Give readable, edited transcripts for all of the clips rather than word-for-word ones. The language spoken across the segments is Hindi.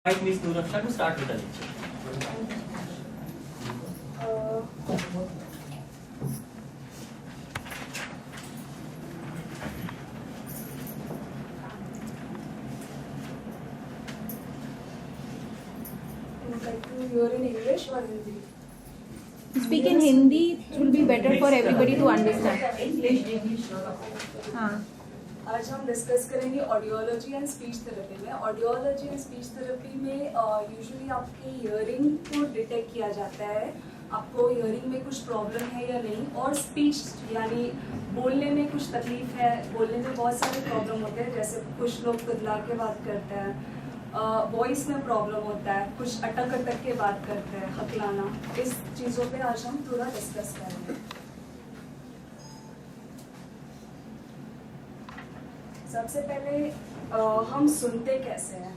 Right, Miss Nuraksha, to start with the lecture. Would like to hear in English or Hindi? Speak in Hindi, it will be better for everybody to understand. हाँ. आज हम डिस्कस करेंगे ऑडियोलॉजी एंड स्पीच थेरेपी में. ऑडियोलॉजी एंड स्पीच थेरेपी में यूजुअली आपके हियरिंग को डिटेक्ट किया जाता है, आपको हियरिंग में कुछ प्रॉब्लम है या नहीं, और स्पीच यानी बोलने में कुछ तकलीफ है. बोलने में बहुत सारे प्रॉब्लम होते हैं, जैसे कुछ लोग कुदला के बात करते हैं, वॉइस में प्रॉब्लम होता है, कुछ अटक अटक के बात करते हैं, हकलाना. इस चीज़ों पे आज हम थोड़ा डिस्कस करेंगे. सबसे पहले हम सुनते कैसे हैं.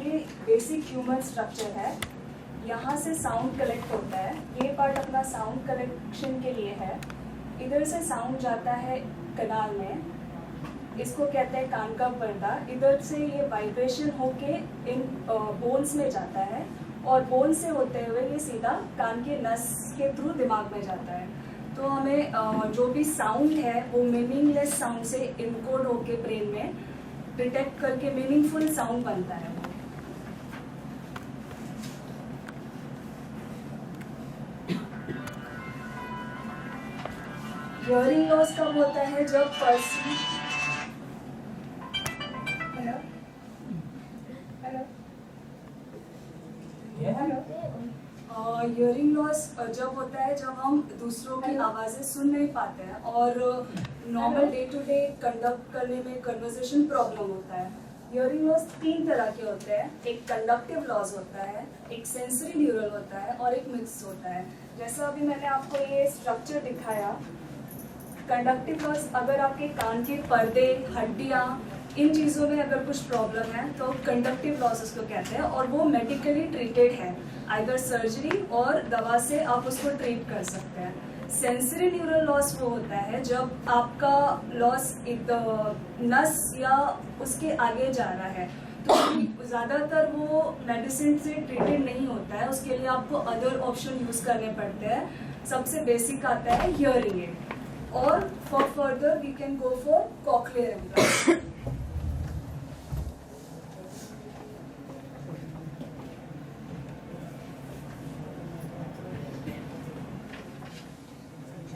ये बेसिक ह्यूमन स्ट्रक्चर है. यहाँ से साउंड कलेक्ट होता है. ये पार्ट अपना साउंड कलेक्शन के लिए है. इधर से साउंड जाता है कनाल में, इसको कहते हैं कान का पर्दा. इधर से ये वाइब्रेशन होके इन बोन्स में जाता है, और बोन से होते हुए ये सीधा कान के नस के थ्रू दिमाग में जाता है. तो हमें जो भी साउंड है वो मीनिंगलेस साउंड से इनकोड होके ब्रेन में डिटेक्ट करके मीनिंगफुल साउंड बनता है. हियरिंग लॉस कब होता है? जब पर्सन हेलो हियरिंग लॉस जब होता है जब हम दूसरों की आवाज़ें सुन नहीं पाते हैं और normal day to day conduct करने में कन्वर्सेशन प्रॉब्लम होता है. हियरिंग लॉस 3 तरह के होते हैं. एक कंडक्टिव लॉस होता है, एक सेंसरी न्यूरल होता है, और एक मिक्स होता है. जैसा अभी मैंने आपको ये स्ट्रक्चर दिखाया, कंडक्टिव लॉस अगर आपके कान के पर्दे, हड्डियाँ, इन चीज़ों में अगर कुछ प्रॉब्लम है तो कंडक्टिव लॉस उसको कहते हैं, और वो मेडिकली ट्रीटेड है. आइदर सर्जरी और दवा से आप उसको ट्रीट कर सकते हैं. सेंसरी न्यूरल लॉस वो होता है जब आपका लॉस एक नस या उसके आगे जा रहा है. तो ज़्यादातर वो मेडिसिन से ट्रीटेड नहीं होता है, उसके लिए आपको अदर ऑप्शन यूज़ करने पड़ते हैं. सबसे बेसिक आता है हियरिंग एड, और for further we can go for cochlear implant.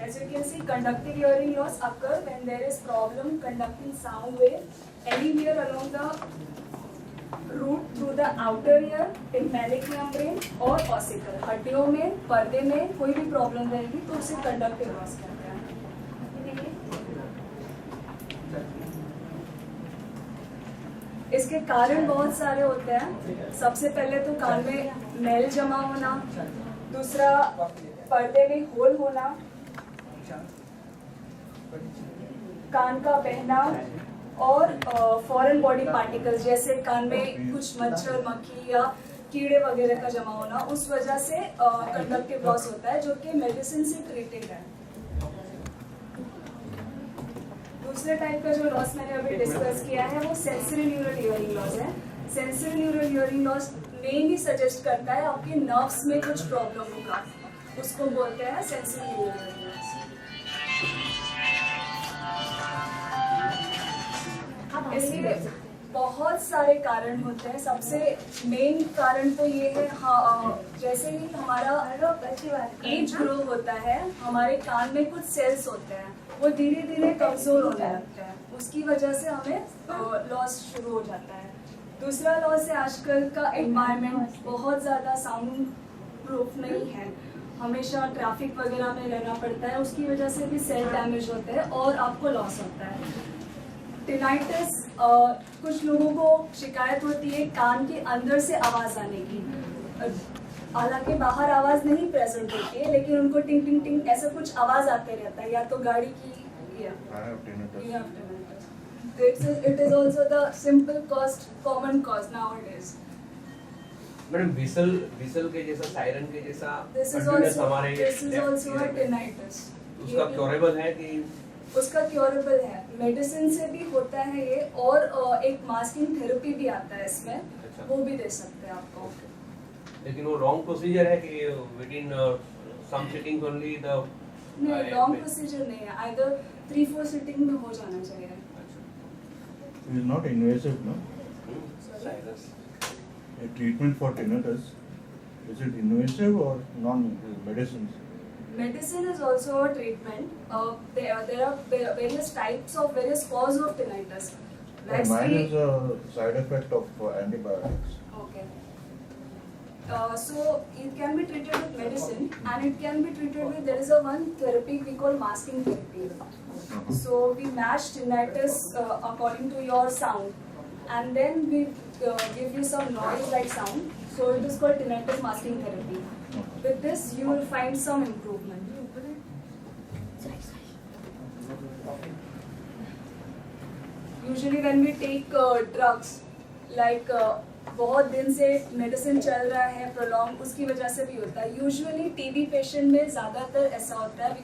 As you can see, conductive hearing loss occur when there is problem conducting sound wave anywhere along the route through the outer ear, tympanic membrane और ossicle. हड्डियों में, पर्दे में कोई भी प्रॉब्लम रहेगी तो उसे conductive loss कहते हैं. इसके कारण बहुत सारे होते हैं. सबसे पहले तो कान में मैल जमा होना, दूसरा पर्दे में होल होना, कान का बहना, और फॉरेन बॉडी पार्टिकल्स जैसे कान में कुछ मच्छर, मक्खी या कीड़े वगैरह का जमा होना. उस वजह से कंडक्टिव लॉस होता है, जो कि मेडिसिन से ट्रीटेड है. दूसरे टाइप का जो लॉस मैंने अभी डिस्कस किया है वो सेंसरी न्यूरल हियरिंग लॉस है. Sensory neural hearing loss mainly suggest करता है आपके नर्व्स में कुछ प्रॉब्लम होगा, उसको बोलते हैं सेंसरी न्यूरल हियरिंग लॉस. इसके बहुत सारे कारण होते हैं. सबसे मेन कारण तो ये है, जैसे ही हमारा एज ग्रो होता है, हमारे कान में कुछ सेल्स होते हैं, वो धीरे धीरे कमजोर होने लगते हैं. उसकी वजह से हमें लॉस शुरू हो जाता है. दूसरा लॉस है आजकल का एनवायरनमेंट बहुत ज़्यादा साउंड प्रूफ नहीं है, हमेशा ट्रैफिक वगैरह में रहना पड़ता है, उसकी वजह से भी सेल डैमेज होते हैं और आपको लॉस होता है. टिनाइटिस, कुछ लोगों को शिकायत होती है कान के अंदर से आवाज़ आने की. हालांकि बाहर आवाज़ नहीं प्रेजेंट होती है, लेकिन उनको टिंग टिंग टिंग ऐसा कुछ आवाज़ आते रहता है, या तो गाड़ी की. It is also the simple common cause nowadays. Madam whistle के जैसा, सायरन के जैसा This is also a tinnitus. उसका क्योरेबल है कि उसका क्योरेबल है, मेडिसिन से भी होता है ये, और एक मास्किंग थेरेपी भी आता है इसमें. अच्छा। वो भी दे सकते हैं आपको। लेकिन वो रॉन्ग प्रोसीजर है कि within some sitting only the नहीं, लॉन्ग प्रोसीजर नहीं है, आइदर 3-4 सिटिंग में हो जाना चाहिए। It is not invasive, no? Sinus A treatment for tinnitus, is it invasive or non-medicines? Medicine is also a treatment. There are various types of various cause of tinnitus. Let's Mine see. is a side effect of antibiotics. Okay. So it can be treated with medicine, and it can be treated with, there is a one therapy we call masking therapy. So we match tinnitus according to your sound, and then we give you some noise-like sound. So it is called tinnitus masking therapy. With this, you will find some improvement. Usually when we take drugs, like बहुत दिन से मेडिसिन चल रहा है प्रोलॉन्ग, उसकी वजह से भी होता है। यूजुअली टीबी पेशेंट में ज़्यादातर ऐसा होता है